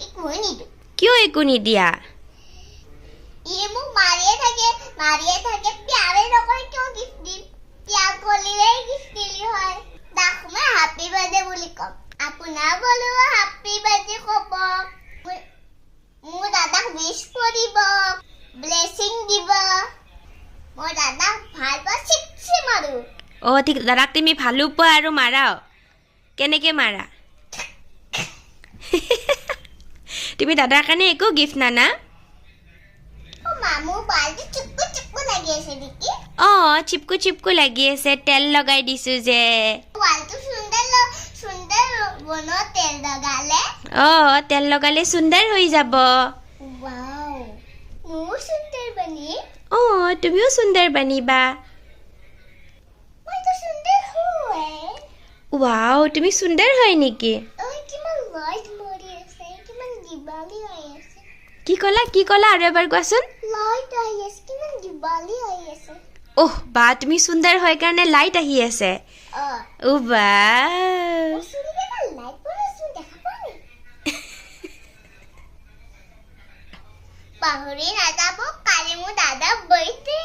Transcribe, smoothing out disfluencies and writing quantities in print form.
একোৱে নিদো কিয় একো নিদিয়া ইয়ে মোক মাৰিয়ে থাকে প্যাৰে নকৰে কিয় গিফ্ট দিম প্যাৰ কৰিলেই গিফ্ট দিলি হয় তাক মই হেপী বাৰ্থডে বুলি কম আপোনাৰ বলেও হেপী বাৰ্থডে ক'ব মোৰ দাদাক উইশ কৰিব ব্লেছিং দিব মোৰ দাদাক ভাল পোৱা চিকচি মাৰো অ ঠিক দাদাক তুমি ভালো পোৱা আৰু মাৰাও কেনেকে মাৰা তুমি দাদাৰ কাৰণে একো গিফ্ট নানা মামু বালটি চিপকু লাগি আছে নেকি অ চিপকু লাগি আছে তেল লগাই দিছো যে বালটো সুন্দৰ বনো তেল লগালে অ তেল লগালে সুন্দৰ হৈ যাব ওৱাও মোৰ সুন্দৰ বনি অ তুমিও সুন্দৰ বনিবা মই তো সুন্দৰ হয় ৱাও তুমি সুন্দৰ হয় নেকি ঐ কিমান লাইট মৰি আছে কিমান দিৱালী আহি আছে কি ক'লা আৰু এবাৰ কোৱাচোন লাইট আহি আছে কিমান দিৱালী আহি আছে ওহ বা তুমি সুন্দৰ হয় কাৰণে লাইট আহি আছে ও বা ওচৰতে লাইট পৰিছে দেখা পানি পাহৰি নাযাব কালি মোৰ দাদা বাৰ্থডে